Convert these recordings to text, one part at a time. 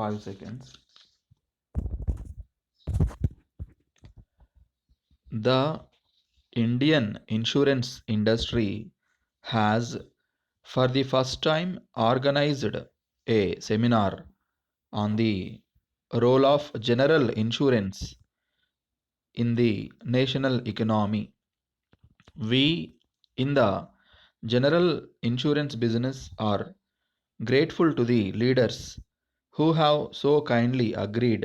5 seconds. The Indian insurance industry has for the first time organized a seminar on the role of general insurance in the national economy. We in the general insurance business are grateful to the leaders who have so kindly agreed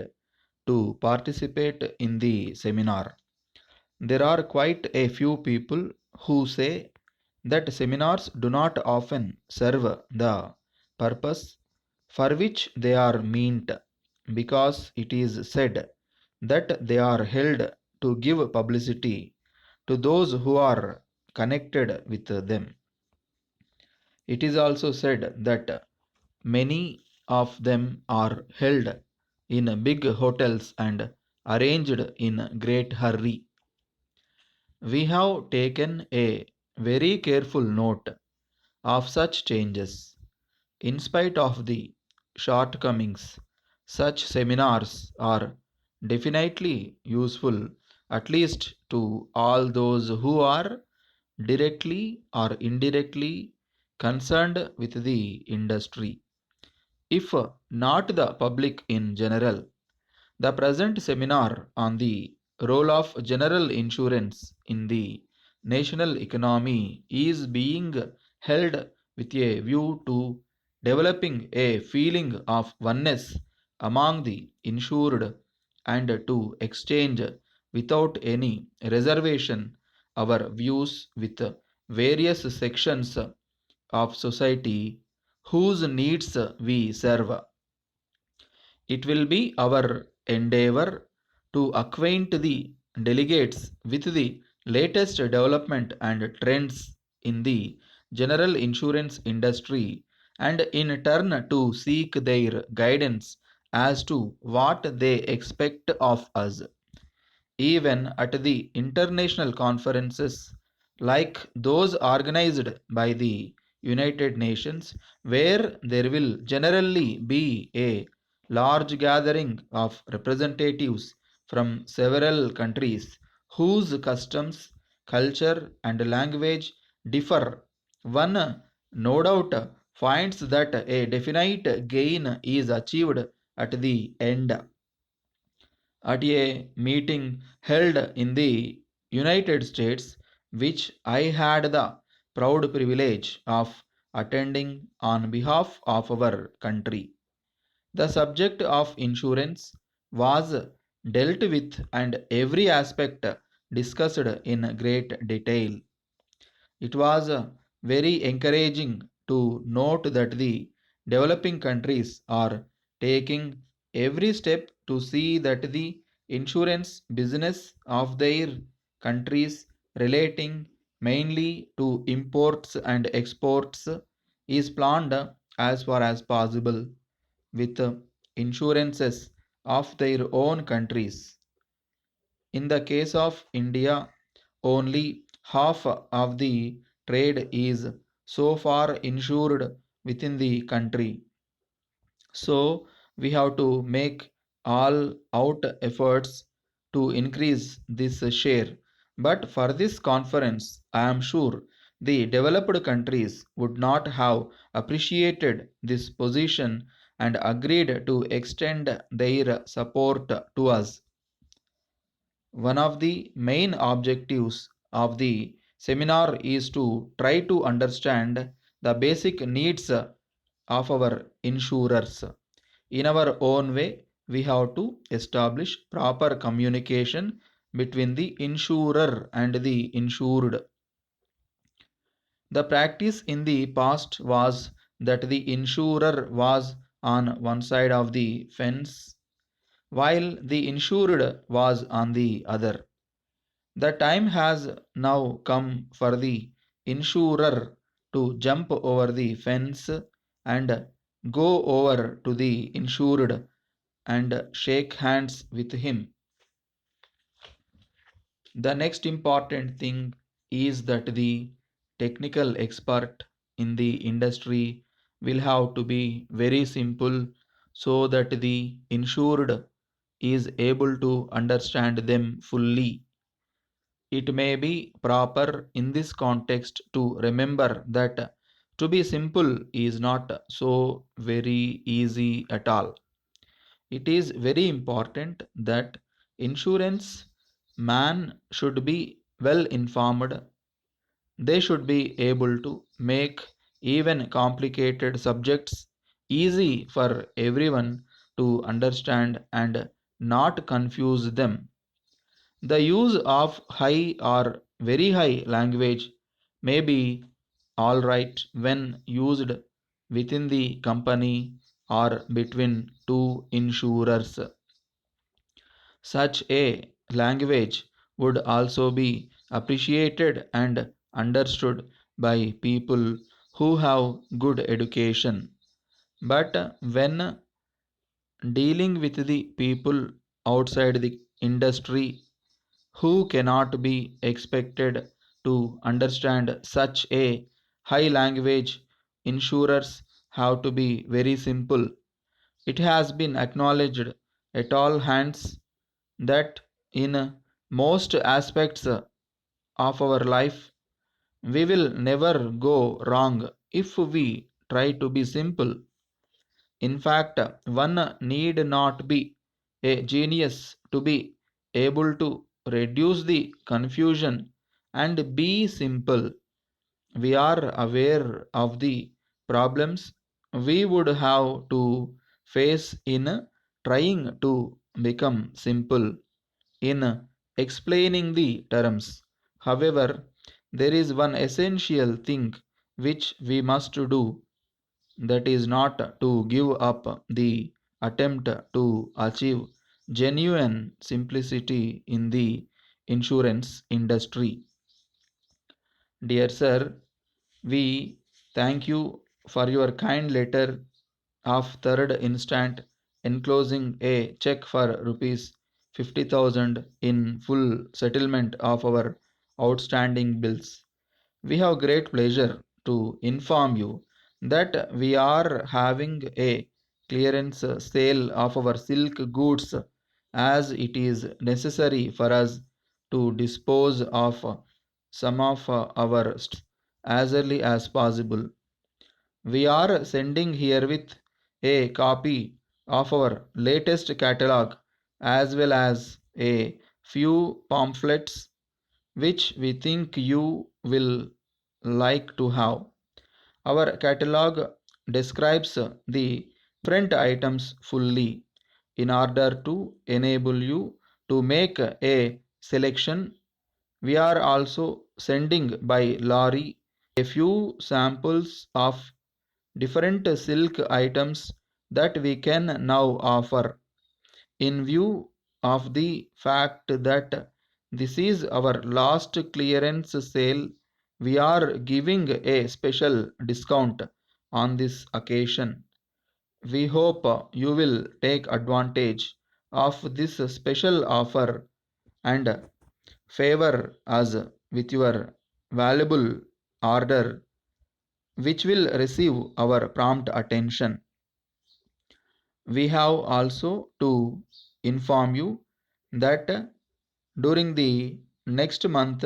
to participate in the seminar. There are quite a few people who say that seminars do not often serve the purpose for which they are meant, because it is said that they are held to give publicity to those who are connected with them. It is also said that many of them are held in big hotels and arranged in great hurry. We have taken a very careful note of such changes. In spite of the shortcomings, such seminars are definitely useful, at least to all those who are directly or indirectly concerned with the industry, if not the public in general. The present seminar on the role of general insurance in the national economy is being held with a view to developing a feeling of oneness among the insured and to exchange without any reservation our views with various sections of society whose needs we serve. It will be our endeavor to acquaint the delegates with the latest development and trends in the general insurance industry, and in turn to seek their guidance as to what they expect of us. Even at the international conferences like those organized by the United Nations, where there will generally be a large gathering of representatives from several countries whose customs, culture, and language differ, one no doubt finds that a definite gain is achieved at the end. At a meeting held in the United States, which I had the proud privilege of attending on behalf of our country. The subject of insurance was dealt with and every aspect discussed in great detail. It was very encouraging to note that the developing countries are taking every step to see that the insurance business of their countries, relating mainly to imports and exports, is planned as far as possible with insurances of their own countries. In the case of India, only half of the trade is so far insured within the country. So we have to make all out efforts to increase this share. But for this conference, I am sure the developed countries would not have appreciated this position and agreed to extend their support to us. One of the main objectives of the seminar is to try to understand the basic needs of our insurers. In our own way, we have to establish proper communication between the insurer and the insured. The practice in the past was that the insurer was on one side of the fence while the insured was on the other. The time has now come for the insurer to jump over the fence and go over to the insured and shake hands with him. The next important thing is that the technical expert in the industry will have to be very simple so that the insured is able to understand them fully. It may be proper in this context to remember that to be simple is not so very easy at all. It is very important that insurance man should be well informed. They should be able to make even complicated subjects easy for everyone to understand and not confuse them. The use of high or very high language may be alright when used within the company or between two insurers. Such a language would also be appreciated and understood by people who have good education. But when dealing with the people outside the industry who cannot be expected to understand such a high language, insurers have to be very simple. It has been acknowledged at all hands that in most aspects of our life we will never go wrong if we try to be simple. In fact, one need not be a genius to be able to reduce the confusion and be simple. We are aware of the problems we would have to face in trying to become simple in explaining the terms. However, there is one essential thing which we must do, that is not to give up the attempt to achieve genuine simplicity in the insurance industry. Dear sir, we thank you for your kind letter of third instant enclosing a check for rupees 50,000 in full settlement of our outstanding bills. We have great pleasure to inform you that we are having a clearance sale of our silk goods, as it is necessary for us to dispose of some of our as early as possible. We are sending herewith a copy of our latest catalog as well as a few pamphlets which we think you will like to have. Our catalog describes the different items fully in order to enable you to make a selection. We are also sending by lorry a few samples of different silk items that we can now offer. In view of the fact that this is our last clearance sale, we are giving a special discount on this occasion. We hope you will take advantage of this special offer and favor us with your valuable order, which will receive our prompt attention. We have also to inform you that during the next month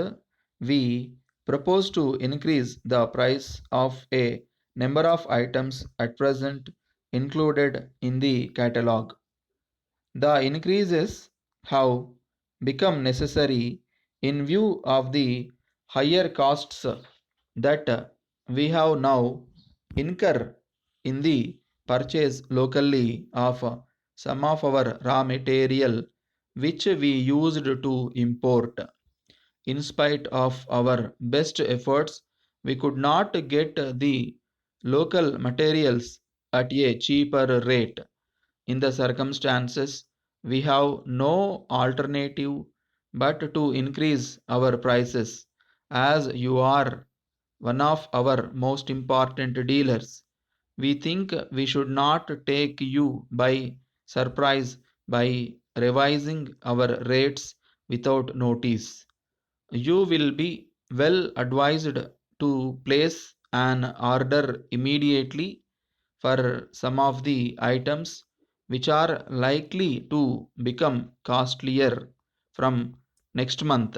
we propose to increase the price of a number of items at present included in the catalog. The increases have become necessary in view of the higher costs that we have now incur in the purchase locally of some of our raw material which we used to import. In spite of our best efforts, we could not get the local materials at a cheaper rate. In the circumstances, we have no alternative but to increase our prices, as you are one of our most important dealers. We think we should not take you by surprise by revising our rates without notice. You will be well advised to place an order immediately for some of the items which are likely to become costlier from next month.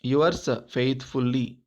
Yours faithfully,